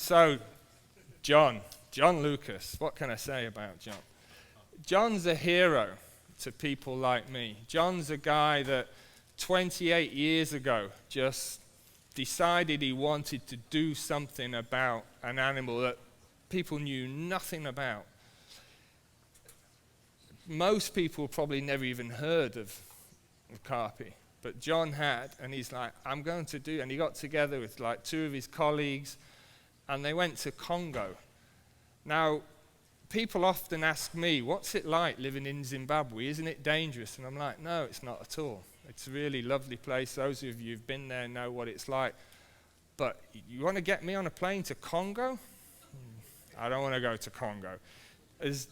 So, John Lukas, what can I say about John? John's a hero to people like me. John's a guy that 28 years ago just decided he wanted to do something about an animal that people knew nothing about. Most people probably never even heard of Okapi, but John had, and he's like, I'm going to do, and he got together with like 2 of his colleagues, and they went to Congo. Now, people often ask me, what's it like living in Zimbabwe? Isn't it dangerous? And I'm like, no, it's not at all. It's a really lovely place. Those of you who've been there know what it's like. But you want to get me on a plane to Congo? I don't want to go to Congo. As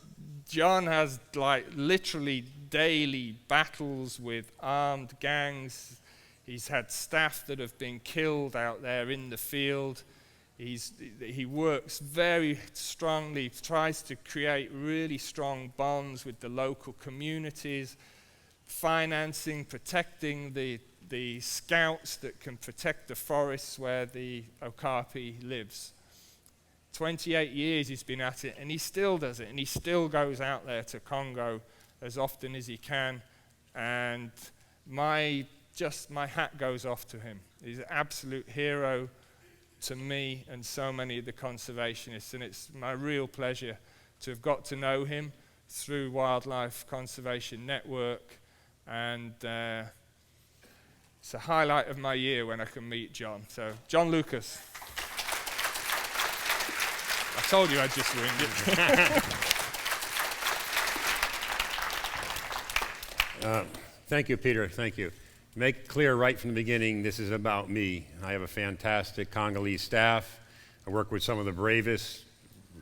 John has like literally daily battles with armed gangs. He's had staff that have been killed out there in the field. He works very strongly, tries to create really strong bonds with the local communities, financing, protecting the scouts that can protect the forests where the Okapi lives. 28 years he's been at it, and he still does it, and he still goes out there to Congo as often as he can, and my hat goes off to him. He's an absolute hero to me and so many of the conservationists, and it's my real pleasure to have got to know him through Wildlife Conservation Network, and it's a highlight of my year when I can meet John. So, John Lukas. I told you I'd just wing it. Thank you, Peter. Thank you. Make clear right from the beginning, this is about me. I have a fantastic Congolese staff. I work with some of the bravest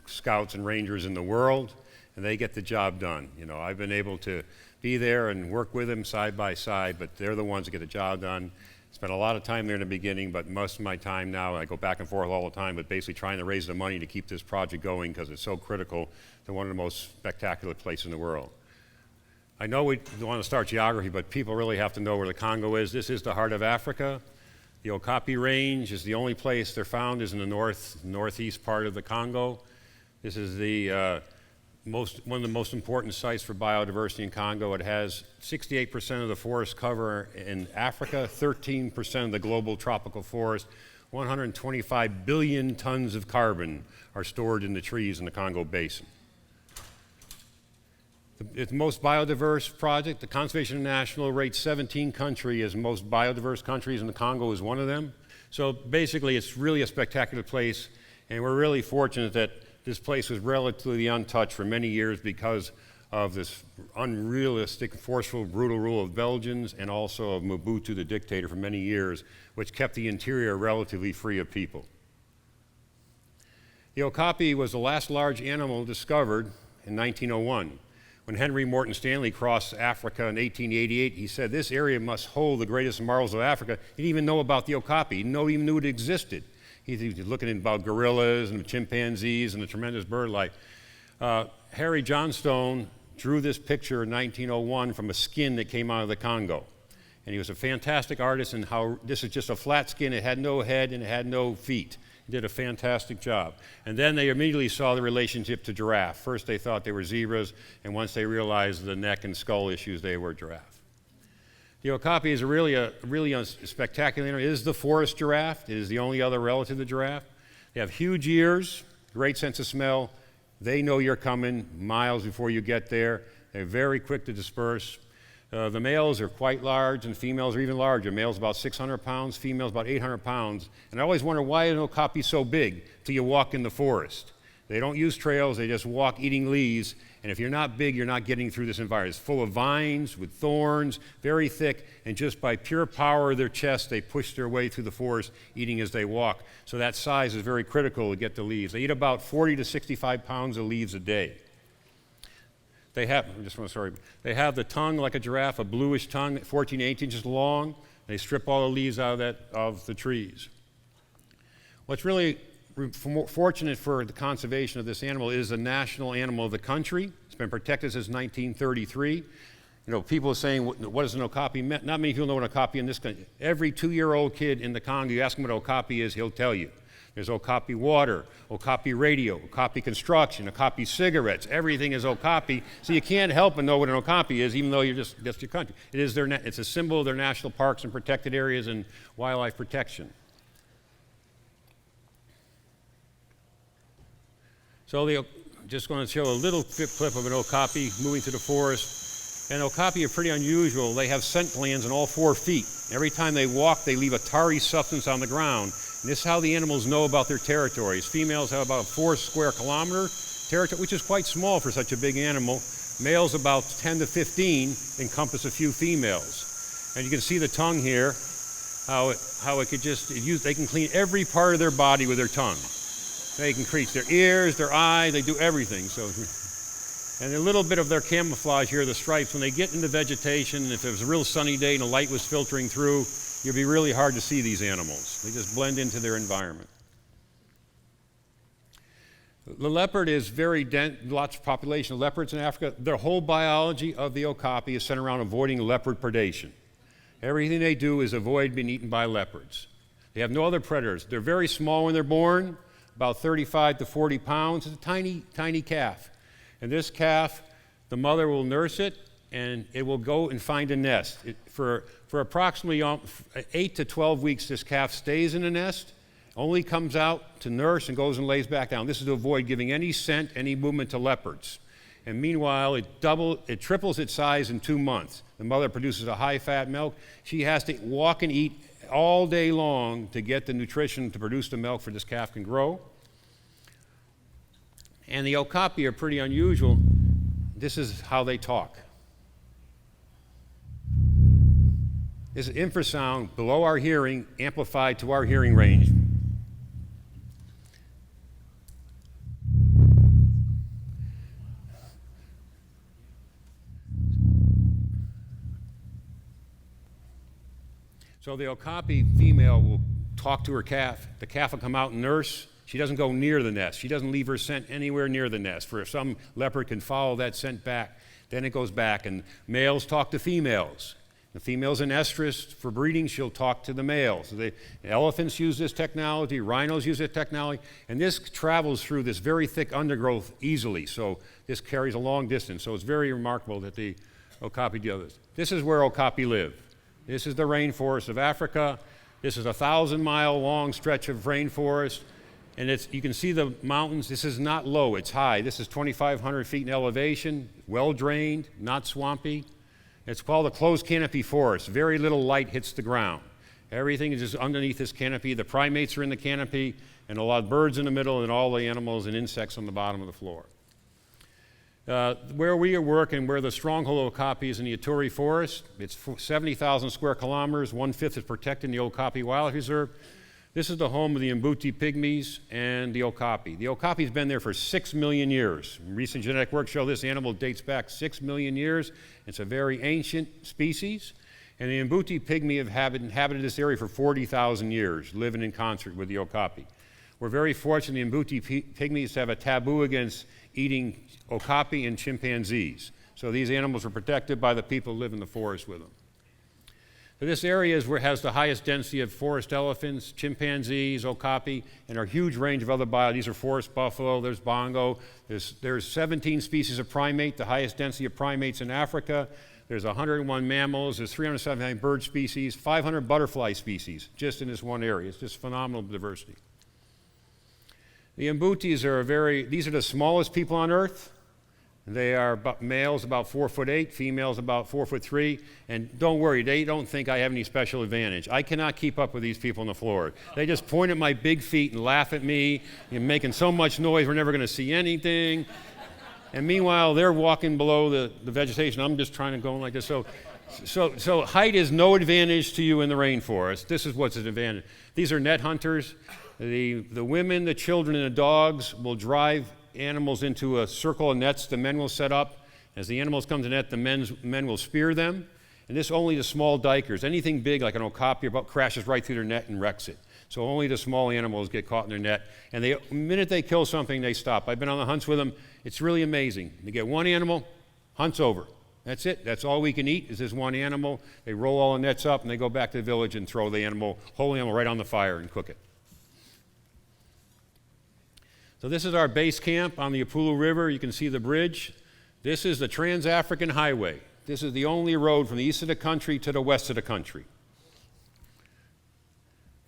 scouts and rangers in the world, and they get the job done. You know, I've been able to be there and work with them side by side, but they're the ones that get the job done. Spent a lot of time there in the beginning, but most of my time now, I go back and forth all the time, but basically trying to raise the money to keep this project going because it's so critical to one of the most spectacular places in the world. I know we want to start geography, but people really have to know where the Congo is. This is the heart of Africa. The Okapi Range is the only place they're found is in the northeast part of the Congo. This is the one of the most important sites for biodiversity in Congo. It has 68% of the forest cover in Africa, 13% of the global tropical forest. 125 billion tons of carbon are stored in the trees in the Congo Basin. It's the most biodiverse project. The Conservation International rates 17 countries as most biodiverse countries, and the Congo is one of them. So basically, it's really a spectacular place, and we're really fortunate that this place was relatively untouched for many years because of this unrealistic, forceful, brutal rule of Belgians and also of Mbuti, the dictator, for many years, which kept the interior relatively free of people. The Okapi was the last large animal discovered in 1901. When Henry Morton Stanley crossed Africa in 1888, he said, this area must hold the greatest marvels of Africa. He didn't even know about the Okapi. He didn't even knew it existed. He was looking about gorillas and chimpanzees and the tremendous bird life. Harry Johnstone drew this picture in 1901 from a skin that came out of the Congo. And he was a fantastic artist in how this is just a flat skin. It had no head and it had no feet. He did a fantastic job. And then they immediately saw the relationship to giraffe. First they thought they were zebras, and once they realized the neck and skull issues, they were giraffe. The Okapi is really a spectacular animal. It is the forest giraffe. It is the only other relative to giraffe. They have huge ears, great sense of smell. They know you're coming miles before you get there. They're very quick to disperse. The males are quite large, and females are even larger. Males about 600 pounds, females about 800 pounds. And I always wonder, why is an Okapi so big till you walk in the forest? They don't use trails, they just walk eating leaves. And if you're not big, you're not getting through this environment. It's full of vines with thorns, very thick, and just by pure power of their chest, they push their way through the forest, eating as they walk. So that size is very critical to get the leaves. They eat about 40 to 65 pounds of leaves a day. They have the tongue like a giraffe, a bluish tongue, 14 to 18 inches long. They strip all the leaves out of the trees. What's really fortunate for the conservation of this animal is the national animal of the country. It's been protected since 1933. You know, people are saying, what does an Okapi mean? Not many people know what an Okapi in this country. Every 2-year-old kid in the Congo, you ask him what an Okapi is, he'll tell you. There's Okapi water, Okapi radio, Okapi construction, Okapi cigarettes. Everything is Okapi. So you can't help but know what an Okapi is, even though that's your country. It's a symbol of their national parks and protected areas and wildlife protection. So just going to show a little clip of an Okapi moving through the forest. And Okapi are pretty unusual. They have scent glands on all 4 feet. Every time they walk, they leave a tarry substance on the ground. And this is how the animals know about their territories. Females have about a 4 square kilometer territory, which is quite small for such a big animal. Males about 10 to 15 encompass a few females. And you can see the tongue here, how it could they can clean every part of their body with their tongue. They can crease their ears, their eyes, they do everything. And a little bit of their camouflage here, the stripes, when they get into vegetation, if it was a real sunny day and the light was filtering through, it'd be really hard to see these animals. They just blend into their environment. The leopard is very dense, lots of population of leopards in Africa. Their whole biology of the Okapi is centered around avoiding leopard predation. Everything they do is avoid being eaten by leopards. They have no other predators. They're very small when they're born, about 35 to 40 pounds. It's a tiny, tiny calf. And this calf, the mother will nurse it, and it will go and find a nest. For approximately 8 to 12 weeks, this calf stays in a nest, only comes out to nurse and goes and lays back down. This is to avoid giving any scent, any movement to leopards. And meanwhile, it triples its size in 2 months. The mother produces a high-fat milk. She has to walk and eat all day long to get the nutrition to produce the milk for this calf can grow. And the Okapi are pretty unusual. This is how they talk. This is infrasound below our hearing, amplified to our hearing range. So the Okapi female will talk to her calf. The calf will come out and nurse. She doesn't go near the nest. She doesn't leave her scent anywhere near the nest. For if some leopard can follow that scent back, then it goes back. And males talk to females. The female's an estrus. For breeding, she'll talk to the males. Elephants use this technology. Rhinos use this technology. And this travels through this very thick undergrowth easily. So this carries a long distance. So it's very remarkable that the Okapi do this. This is where Okapi live. This is the rainforest of Africa. This is a 1,000-mile long stretch of rainforest. And you can see the mountains. This is not low, it's high. This is 2,500 feet in elevation, well-drained, not swampy. It's called a closed canopy forest. Very little light hits the ground. Everything is just underneath this canopy. The primates are in the canopy, and a lot of birds in the middle, and all the animals and insects on the bottom of the floor. Where we work and where the stronghold of Okapi is in the Ituri forest, it's 70,000 square kilometers. 1/5 is protected in the Okapi Wildlife Reserve. This is the home of the Mbuti Pygmies and the Okapi. The Okapi's been there for 6 million years. Recent genetic work show this animal dates back 6 million years. It's a very ancient species. And the Mbuti Pygmy have inhabited this area for 40,000 years, living in concert with the Okapi. We're very fortunate the Mbuti Pygmies have a taboo against eating Okapi and chimpanzees. So these animals are protected by the people who live in the forest with them. So this area has the highest density of forest elephants, chimpanzees, Okapi, and a huge range of other biology. These are forest buffalo, there's bongo, there's 17 species of primate, the highest density of primates in Africa. There's 101 mammals, there's 379 bird species, 500 butterfly species, just in this one area. It's just phenomenal diversity. The Mbutis these are the smallest people on Earth. They are males about 4'8", females about 4'3", and don't worry, they don't think I have any special advantage. I cannot keep up with these people on the floor. They just point at my big feet and laugh at me. You're making so much noise, we're never going to see anything. And meanwhile, they're walking below the vegetation. I'm just trying to go like this. So height is no advantage to you in the rainforest. This is what's an advantage. These are net hunters. The women, the children, and the dogs will drive animals into a circle of nets the men will set up. As the animals come to net, the men will spear them. And this only the small dikers. Anything big like an Okapi crashes right through their net and wrecks it. So only the small animals get caught in their net. And the minute they kill something, they stop. I've been on the hunts with them. It's really amazing. They get one animal, hunt's over. That's it. That's all we can eat is this one animal. They roll all the nets up and they go back to the village and throw the whole animal right on the fire and cook it. So this is our base camp on the Upulu River. You can see the bridge. This is the Trans-African Highway. This is the only road from the east of the country to the west of the country.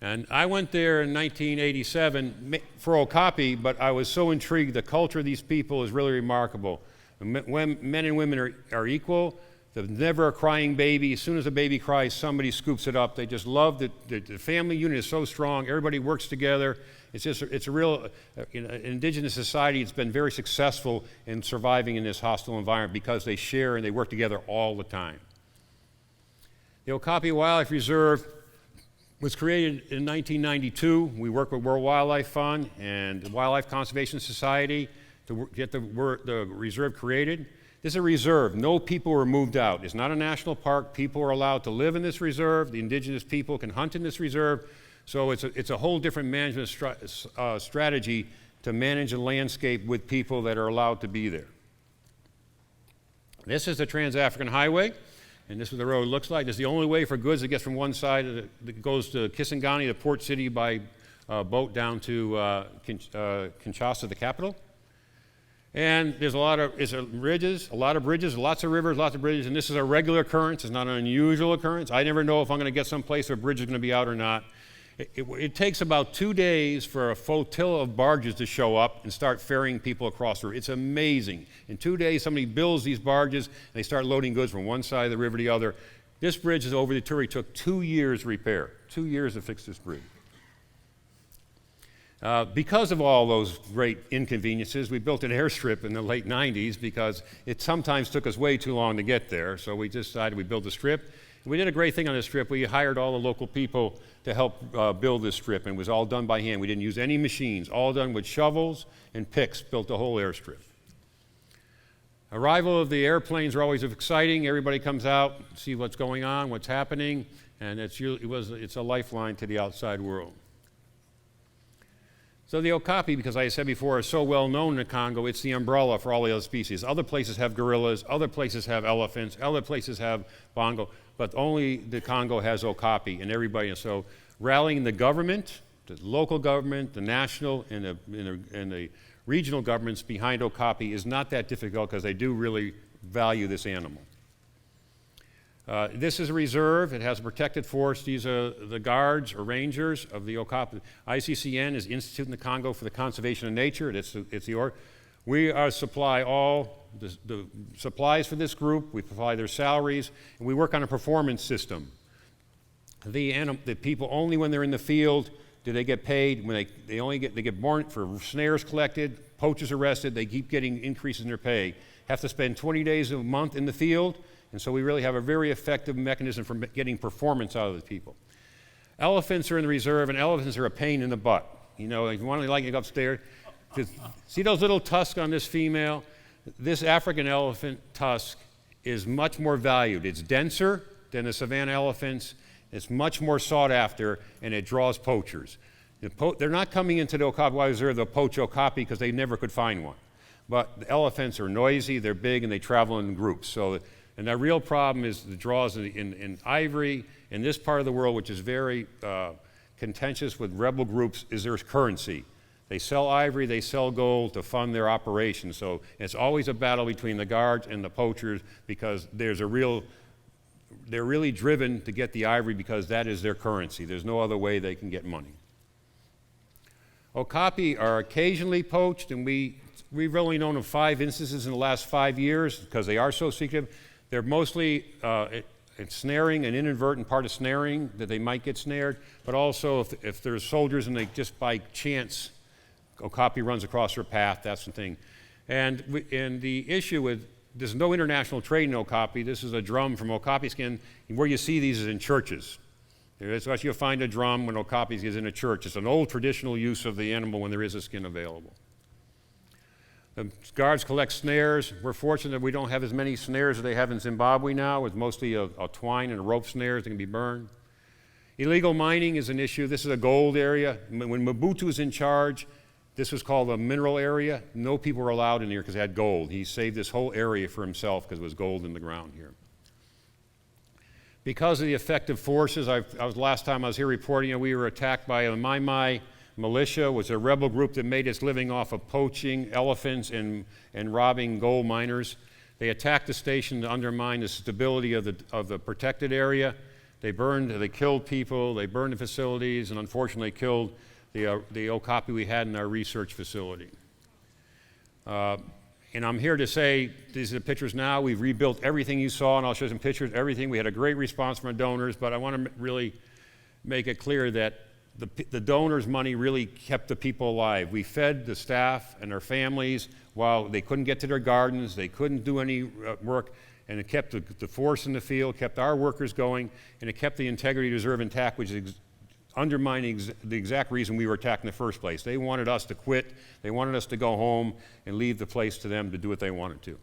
And I went there in 1987 for Okapi, but I was so intrigued. The culture of these people is really remarkable. Men and women are equal. There's never a crying baby. As soon as a baby cries, somebody scoops it up. They just love the family unit is so strong. Everybody works together. It's a real indigenous society. It's been very successful in surviving in this hostile environment because they share and they work together all the time. The Okapi Wildlife Reserve was created in 1992. We work with World Wildlife Fund and the Wildlife Conservation Society to get the reserve created. This is a reserve. No people were moved out. It's not a national park. People are allowed to live in this reserve. The indigenous people can hunt in this reserve. So it's a whole different management strategy to manage a landscape with people that are allowed to be there. This is the Trans-African Highway, and this is what the road looks like. It's the only way for goods that gets from one side that goes to Kisangani, the port city, by boat down to Kinshasa, the capital. And there's a lot of bridges, lots of rivers, lots of bridges, and this is a regular occurrence. It's not an unusual occurrence. I never know if I'm going to get someplace where a bridge is going to be out or not. It takes about 2 days for a flotilla of barges to show up and start ferrying people across the river. It's amazing. In 2 days, somebody builds these barges, and they start loading goods from one side of the river to the other. This bridge is over the Ituri. Took 2 years to repair, 2 years to fix this bridge. Because of all those great inconveniences, we built an airstrip in the late 90s because it sometimes took us way too long to get there. So we decided we'd build a strip. We did a great thing on this strip. We hired all the local people to help build this strip, and it was all done by hand. We didn't use any machines, all done with shovels and picks, built the whole airstrip. Arrival of the airplanes are always exciting. Everybody comes out, see what's going on, what's happening, and it's a lifeline to the outside world. So the Okapi, because I said before, is so well known in the Congo, it's the umbrella for all the other species. Other places have gorillas, other places have elephants, other places have bongo, but only the Congo has Okapi and everybody. And so rallying the government, the local government, the national, and the regional governments behind Okapi is not that difficult because they do really value this animal. This is a reserve. It has a protected forest. These are the guards or rangers of the Okapi. ICCN is Institute in the Congo for the Conservation of Nature. We supply all the supplies for this group. We provide their salaries, and we work on a performance system. The people only when they're in the field do they get paid. When they get born for snares collected, poachers arrested. They keep getting increases in their pay. Have to spend 20 days a month in the field. And so we really have a very effective mechanism for getting performance out of the people. Elephants are in the reserve, and elephants are a pain in the butt. You know, if you want to like it upstairs, see those little tusks on this female? This African elephant tusk is much more valued. It's denser than the savanna elephants. It's much more sought after, and it draws poachers. They're not coming into the Okapi Wildlife Reserve to poach Okapi because they never could find one. But the elephants are noisy, they're big, and they travel in groups. And the real problem is the draws in ivory in this part of the world, which is very contentious with rebel groups, is their currency. They sell ivory, they sell gold to fund their operations. So it's always a battle between the guards and the poachers because they're really driven to get the ivory because that is their currency. There's no other way they can get money. Okapi are occasionally poached, and we've only known of 5 instances in the last 5 years because they are so secretive. They're mostly it's snaring, an inadvertent part of snaring that they might get snared, but also if there's soldiers and they just by chance, Okapi runs across their path, that's the thing. And the issue with, there's no international trade in Okapi. This is a drum from Okapi skin. Where you see these is in churches. That's why you'll find a drum when Okapi is in a church. It's an old traditional use of the animal when there is a skin available. The guards collect snares. We're fortunate that we don't have as many snares as they have in Zimbabwe now. It's mostly a twine and a rope snares that can be burned. Illegal mining is an issue. This is a gold area. When Mbuti was in charge, this was called a mineral area. No people were allowed in here because they had gold. He saved this whole area for himself because it was gold in the ground here. Because of the effective forces, last time I was here reporting, we were attacked by the Mai militia, was a rebel group that made its living off of poaching elephants and robbing gold miners. They attacked the station to undermine the stability of the protected area. They killed people, they burned the facilities, and unfortunately killed the Okapi we had in our research facility. And I'm here to say, these are the pictures now. We've rebuilt everything you saw, and I'll show some pictures, everything. We had a great response from our donors, but I want to really make it clear that the donors' money really kept the people alive. We fed the staff and their families while they couldn't get to their gardens, they couldn't do any work, and it kept the force in the field, kept our workers going, and it kept the integrity of the reserve intact, which is undermining the exact reason we were attacked in the first place. They wanted us to quit, they wanted us to go home and leave the place to them to do what they wanted to.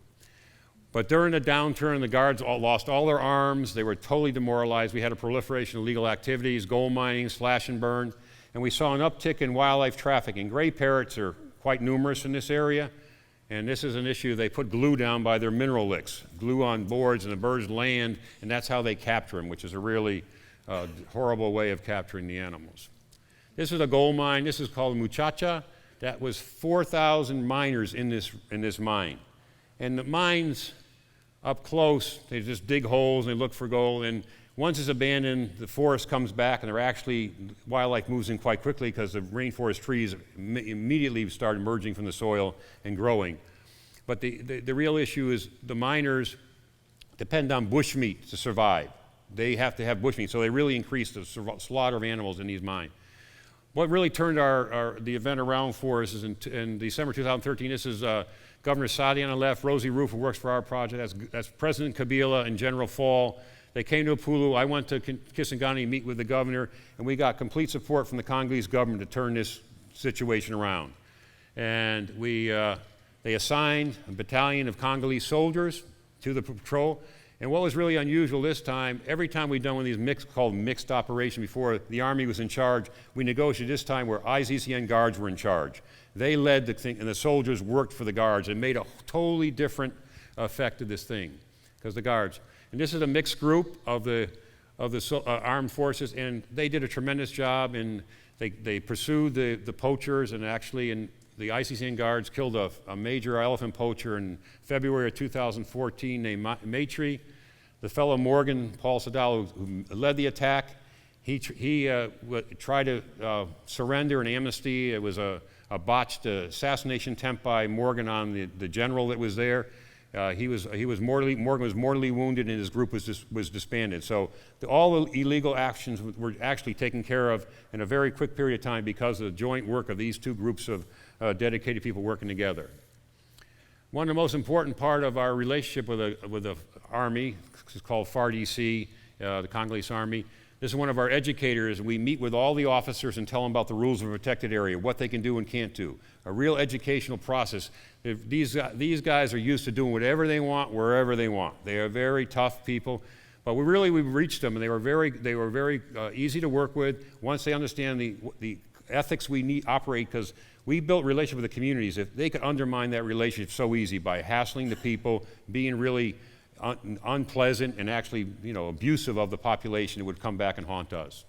But during the downturn, the guards lost all their arms. They were totally demoralized. We had a proliferation of illegal activities, gold mining, slash and burn, and we saw an uptick in wildlife trafficking. Gray parrots are quite numerous in this area, and this is an issue. They put glue down by their mineral licks, glue on boards, and the birds land, and that's how they capture them, which is a really horrible way of capturing the animals. This is a gold mine. This is called Muchacha. That was 4,000 miners in this mine. And the mines up close, they just dig holes and they look for gold. And once it's abandoned, the forest comes back, and wildlife moves in quite quickly because the rainforest trees immediately start emerging from the soil and growing. But the real issue is the miners depend on bushmeat to survive. They have to have bushmeat, so they really increase the slaughter of animals in these mines. What really turned the event around for us is in December 2013. This is Governor Sadi on the left, Rosie Roof, who works for our project. That's President Kabila and General Fall. They came to Apulu. I went to Kisangani to meet with the governor, and we got complete support from the Congolese government to turn this situation around. And they assigned a battalion of Congolese soldiers to the patrol. And what was really unusual this time, every time we'd done one of these called mixed operation before the Army was in charge, we negotiated this time where ICCN guards were in charge. They led the thing, and the soldiers worked for the guards and made a totally different effect of this thing, because the guards. And this is a mixed group of the armed forces, and they did a tremendous job, and they pursued the poachers, and actually the ICCN guards killed a major elephant poacher in February of 2014 named Maitri. The fellow Morgan, Paul Sadal, who led the attack, he tried to surrender an amnesty. It was a botched assassination attempt by Morgan on the general that was there. Morgan was mortally wounded, and his group was disbanded. So all the illegal actions were actually taken care of in a very quick period of time because of the joint work of these two groups of dedicated people working together. One of the most important part of our relationship with the Army is called FARDC, the Congolese Army. This is one of our educators. We meet with all the officers and tell them about the rules of a protected area, what they can do and can't do. A real educational process. These guys are used to doing whatever they want, wherever they want. They are very tough people, but we reached them, and they were very easy to work with. Once they understand the ethics we need operate, because we built relationship with the communities. If they could undermine that relationship so easy by hassling the people, being really unpleasant and actually, abusive of the population, it would come back and haunt us.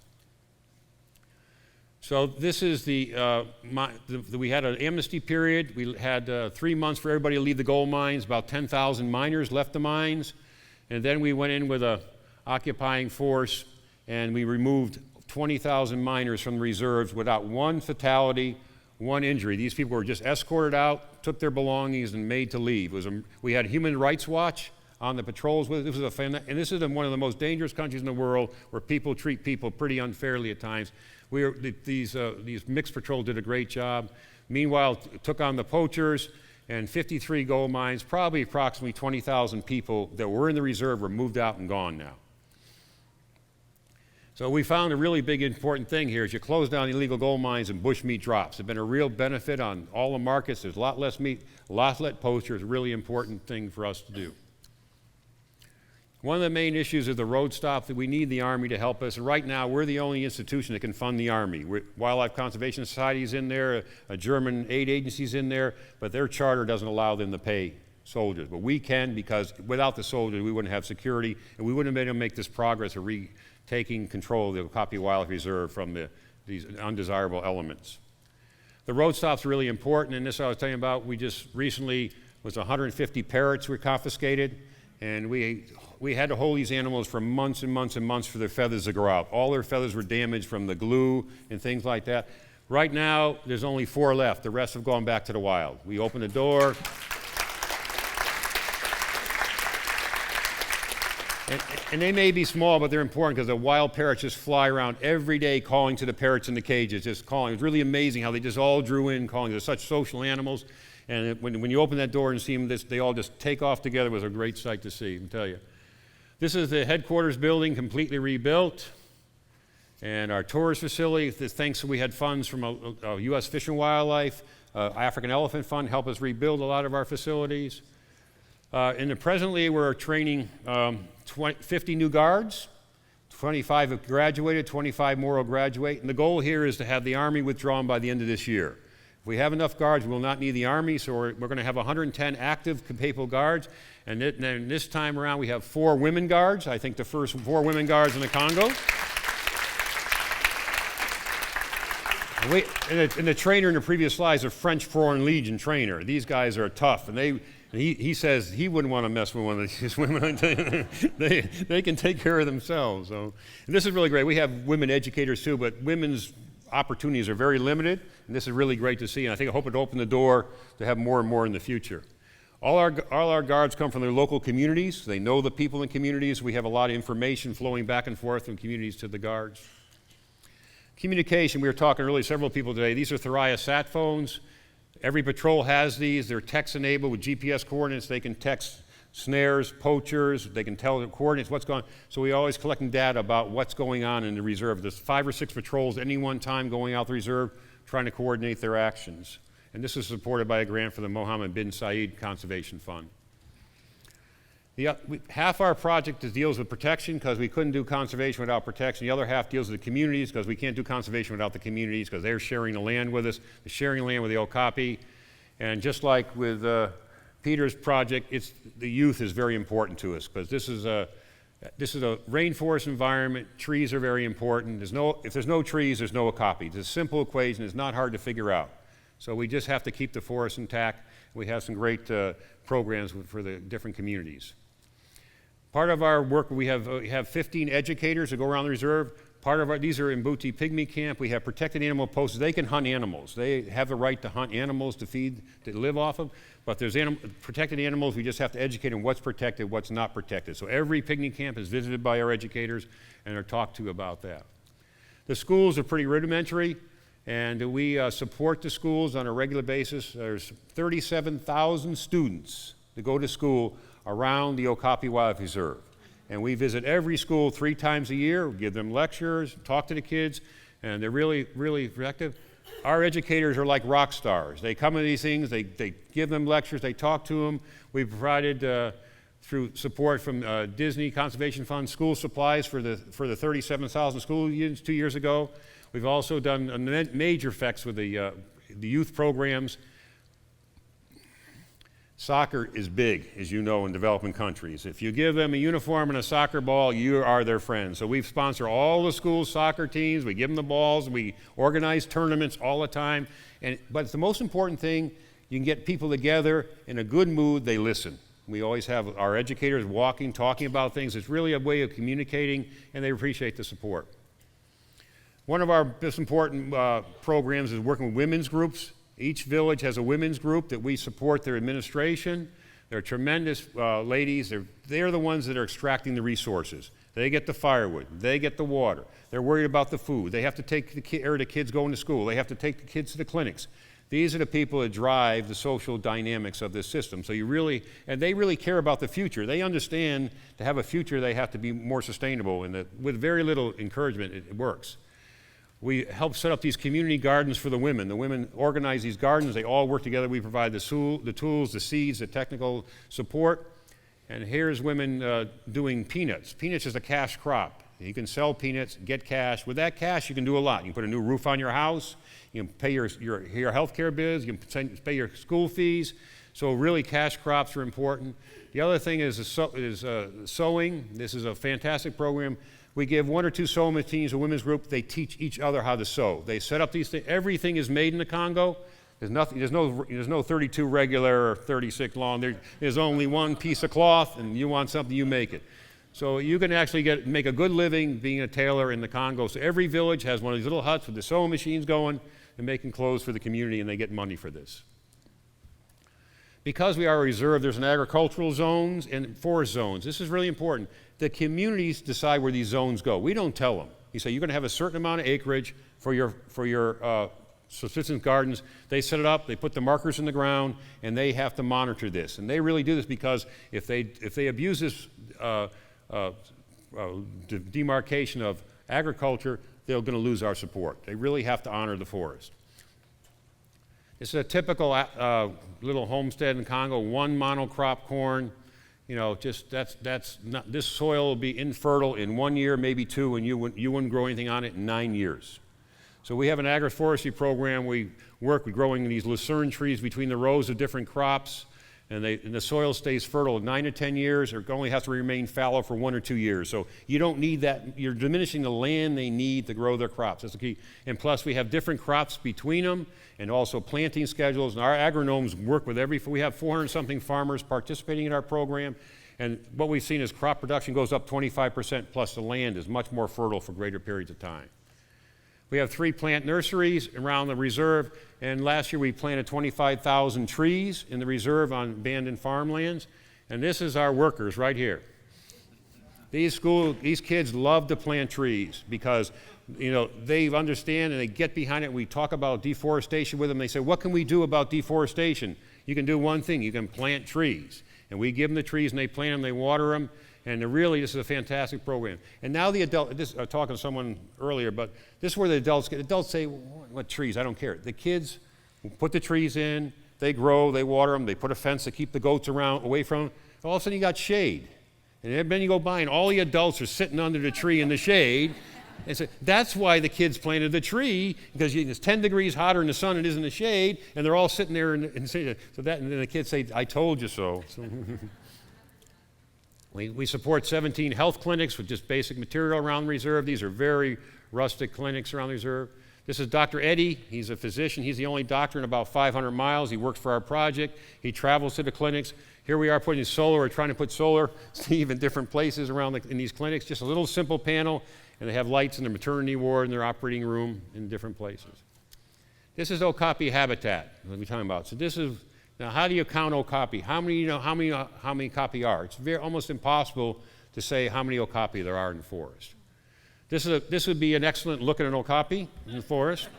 So this is we had an amnesty period. We had 3 months for everybody to leave the gold mines. About 10,000 miners left the mines. And then we went in with an occupying force, and we removed 20,000 miners from the reserves without one fatality, one injury. These people were just escorted out, took their belongings, and made to leave. We had Human Rights Watch on the patrols with it. And this is one of the most dangerous countries in the world, where people treat people pretty unfairly at times. These mixed patrols did a great job. Meanwhile, took on the poachers, and 53 gold mines, probably approximately 20,000 people that were in the reserve were moved out and gone now. So we found a really big important thing here is you close down illegal gold mines and bushmeat drops. It's been a real benefit on all the markets. There's a lot less meat, a lot less poachers, a really important thing for us to do. One of the main issues is the road stop, that we need the Army to help us. And right now, we're the only institution that can fund the Army. Wildlife Conservation Society is in there, a German aid agency is in there, but their charter doesn't allow them to pay soldiers. But we can, because without the soldiers, we wouldn't have security, and we wouldn't have been able to make this progress of taking control of the Okapi Wildlife Reserve from these undesirable elements. The road stops are really important, and this I was telling you about, we just recently was 150 parrots were confiscated, and we had to hold these animals for months and months and months for their feathers to grow out. All their feathers were damaged from the glue and things like that. Right now, there's only 4 left. The rest have gone back to the wild. We opened the door. And they may be small, but they're important because the wild parrots just fly around every day calling to the parrots in the cages, just calling. It's really amazing how they just all drew in calling. They're such social animals. And when you open that door and see them, they all just take off together. It was a great sight to see, I can tell you. This is the headquarters building, completely rebuilt. And our tourist facility, thanks to we had funds from a U.S. Fish and Wildlife, African Elephant Fund, help us rebuild a lot of our facilities. Presently, we're training 50 new guards. 25 have graduated, 25 more will graduate. And the goal here is to have the Army withdrawn by the end of this year. If we have enough guards, we will not need the Army, so we're going to have 110 active capable guards. And then this time around, we have 4 women guards. I think the first 4 women guards in the Congo. And the trainer in the previous slides, a French Foreign Legion trainer. These guys are tough, and he says he wouldn't want to mess with one of these women. They can take care of themselves. So, and this is really great. We have women educators too, but women's opportunities are very limited, and this is really great to see. And I hope it'll open the door to have more and more in the future. All our guards come from their local communities. They know the people in communities. We have a lot of information flowing back and forth from communities to the guards. Communication, we were talking earlier, several people today. These are Thuraya sat phones. Every patrol has these. They're text-enabled with GPS coordinates. They can text snares, poachers. They can tell the coordinates, what's going on. So we're always collecting data about what's going on in the reserve. There's 5 or 6 patrols at any one time going out the reserve, trying to coordinate their actions. And this is supported by a grant for the Mohammed bin Said Conservation Fund. Half our project deals with protection because we couldn't do conservation without protection. The other half deals with the communities because we can't do conservation without the communities because they're sharing the land with us, they're sharing land with the Okapi. And just like with Peter's project, the youth is very important to us because this is a rainforest environment. Trees are very important. If there's no trees, there's no Okapi. It's a simple equation. It's not hard to figure out. So we just have to keep the forest intact. We have some great programs for the different communities. Part of our work, we have 15 educators who go around the reserve. These are in Mbuti Pygmy camp. We have protected animal posts. They can hunt animals. They have the right to hunt animals to feed, to live off of. But there's protected animals. We just have to educate them what's protected, what's not protected. So every Pygmy camp is visited by our educators and are talked to about that. The schools are pretty rudimentary, and we support the schools on a regular basis. There's 37,000 students that go to school around the Okapi Wildlife Reserve. And we visit every school 3 times a year, give them lectures, talk to the kids, and they're really, really effective. Our educators are like rock stars. They come to these things, they give them lectures, they talk to them. We've provided, through support from Disney Conservation Fund, school supplies for the 37,000 school units 2 years ago. We've also done major effects with the youth programs. Soccer is big, as you know, in developing countries. If you give them a uniform and a soccer ball, you are their friends. So we sponsor all the schools' soccer teams. We give them the balls. We organize tournaments all the time. But the most important thing, you can get people together in a good mood. They listen. We always have our educators walking, talking about things. It's really a way of communicating, and they appreciate the support. One of our most important programs is working with women's groups. Each village has a women's group that we support their administration. They're tremendous ladies. They're the ones that are extracting the resources. They get the firewood. They get the water. They're worried about the food. They have to take care of the kids going to school. They have to take the kids to the clinics. These are the people that drive the social dynamics of this system. So and they really care about the future. They understand to have a future, they have to be more sustainable. And with very little encouragement, it works. We help set up these community gardens for the women. The women organize these gardens. They all work together. We provide the tools, the seeds, the technical support. And here's women doing peanuts. Peanuts is a cash crop. You can sell peanuts, get cash. With that cash, you can do a lot. You can put a new roof on your house. You can pay your health care bills. You can pay your school fees. So really, cash crops are important. The other thing is sewing. This is a fantastic program. We give 1 or 2 sewing machines, a women's group. They teach each other how to sew. They set up these things. Everything is made in the Congo. There's no 32 regular or 36 long. There's only one piece of cloth, and you want something, you make it. So you can actually make a good living being a tailor in the Congo. So every village has one of these little huts with the sewing machines going and making clothes for the community, and they get money for this. Because we are a reserve, there's an agricultural zones and forest zones. This is really important. The communities decide where these zones go. We don't tell them. You say you're going to have a certain amount of acreage for your subsistence gardens. They set it up, they put the markers in the ground, and they have to monitor this. And they really do this because if they abuse this demarcation of agriculture, they're going to lose our support. They really have to honor the forest. This is a typical little homestead in Congo, 1 monocrop corn. You know, just that's not, this soil will be infertile in 1 year, maybe 2, and you wouldn't grow anything on it in 9 years. So we have an agroforestry program. We work with growing these lucerne trees between the rows of different crops, and the soil stays fertile 9 to 10 years, or only has to remain fallow for 1 or 2 years. So you don't need that. You're diminishing the land they need to grow their crops. That's the key. And plus, we have different crops between them, and also planting schedules. And our agronomes work with we have 400-something farmers participating in our program. And what we've seen is crop production goes up 25%, plus the land is much more fertile for greater periods of time. We have 3 plant nurseries around the reserve, and last year we planted 25,000 trees in the reserve on abandoned farmlands. And this is our workers right here. These kids love to plant trees because, you know, they understand and they get behind it. We talk about deforestation with them. They say, what can we do about deforestation? You can do one thing. You can plant trees. And we give them the trees, and they plant them, they water them. And this is a fantastic program. And now I was talking to someone earlier, but this is where the adults say, what trees? I don't care. The kids put the trees in, they grow, they water them, they put a fence to keep the goats away from them. All of a sudden you got shade. And then you go by and all the adults are sitting under the tree in the shade. And so that's why the kids planted the tree, because it's 10 degrees hotter in the sun than it is in the shade, and they're all sitting there and then the kids say, I told you so. We support 17 health clinics with just basic material around the reserve. These are very rustic clinics around the reserve. This is Dr. Eddie. He's a physician. He's the only doctor in about 500 miles. He works for our project. He travels to the clinics. Here we are putting solar, or trying to put solar, Steve, in different places around in these clinics. Just a little simple panel, and they have lights in their maternity ward and their operating room in different places. This is Okapi habitat that we're talking about. So this is, now how do you count Okapi? How many Okapi are? It's almost impossible to say how many Okapi there are in the forest. This would be an excellent look at an Okapi in the forest.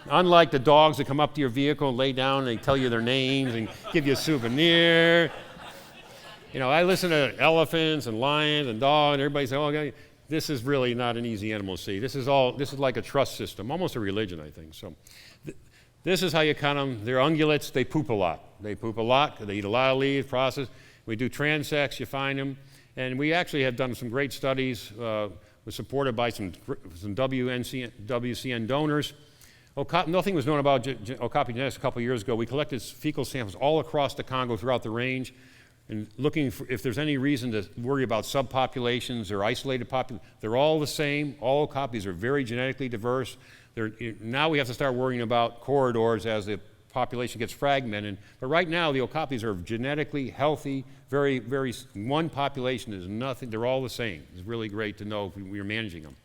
Unlike the dogs that come up to your vehicle and lay down and they tell you their names and give you a souvenir. You know, I listen to elephants and lions and dogs, and everybody says, oh, this is really not an easy animal to see. This is like a trust system, almost a religion, I think. So this is how you count them. They're ungulates. They poop a lot. They eat a lot of leaves, process. We do transects, you find them. And we actually have done some great studies, was supported by some WCN donors. Nothing was known about Okapi Genetics a couple of years ago. We collected fecal samples all across the Congo throughout the range, and looking for if there's any reason to worry about subpopulations or isolated populations. They're all the same. All Okapis are very genetically diverse. Now we have to start worrying about corridors as the population gets fragmented. But right now, the Okapis are genetically healthy, very, very, one population is nothing, they're all the same. It's really great to know if we're managing them.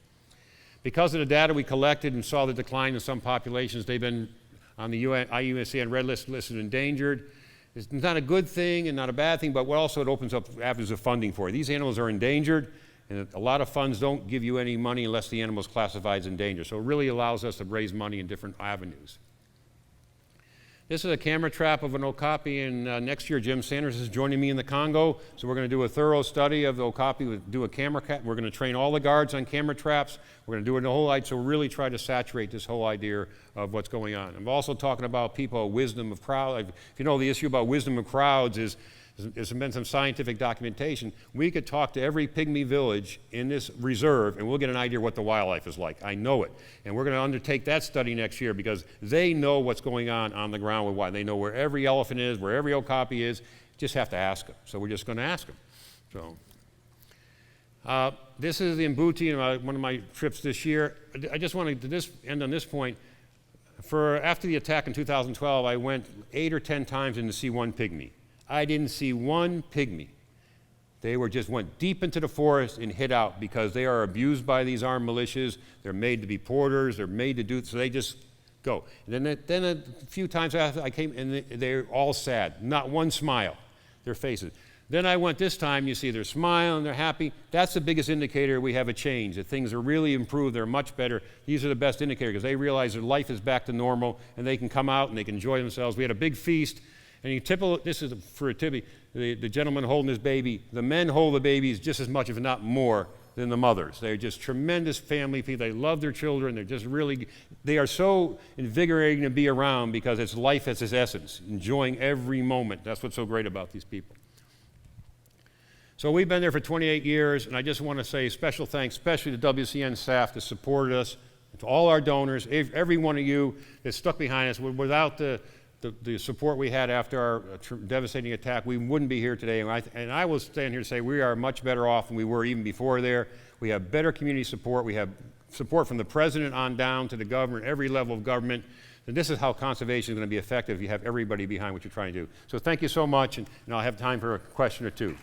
Because of the data we collected and saw the decline in some populations, they've been on the IUCN red list, listed endangered. It's not a good thing and not a bad thing, but also it opens up avenues of funding for it. These animals are endangered, and a lot of funds don't give you any money unless the animal is classified as endangered. So it really allows us to raise money in different avenues. This is a camera trap of an Okapi, and next year Jim Sanders is joining me in the Congo. So we're going to do a thorough study of the Okapi, we're going to train all the guards on camera traps. We're going to do it in the whole idea, so we'll really try to saturate this whole idea of what's going on. I'm also talking about people, wisdom of crowds. If you know, the issue about wisdom of crowds is there's been some scientific documentation. We could talk to every Pygmy village in this reserve, and we'll get an idea what the wildlife is like. I know it. And we're going to undertake that study next year because they know what's going on the ground with wildlife. They know where every elephant is, where every Okapi is, Just have to ask them. So we're just going to ask them. So this is the Mbuti in one of my trips this year. I just wanted to end on this point. After the attack in 2012, I went 8 or 10 times in to see one pygmy. I didn't see one pygmy. They just went deep into the forest and hid out because they are abused by these armed militias. They're made to be porters. They're made to do, so they just go. And then a few times after I came, and they're all sad. Not one smile, their faces. Then I went this time, you see they're smiling, they're happy. That's the biggest indicator we have a change, that things are really improved, they're much better. These are the best indicators because they realize their life is back to normal and they can come out and they can enjoy themselves. We had a big feast, and this is for a tibby, the gentleman holding his baby. The men hold the babies just as much, if not more, than the mothers. They're just tremendous family people. They love their children. They are so invigorating to be around because it's life as its essence, enjoying every moment. That's what's so great about these people. So we've been there for 28 years, and I just want to say special thanks, especially to WCN staff that supported us, to all our donors, every one of you that stuck behind us. Without the support we had after our devastating attack, we wouldn't be here today. And I will stand here to say we are much better off than we were even before there. We have better community support. We have support from the president on down to the government, every level of government. And this is how conservation is going to be effective if you have everybody behind what you're trying to do. So thank you so much, and I'll have time for a question or two.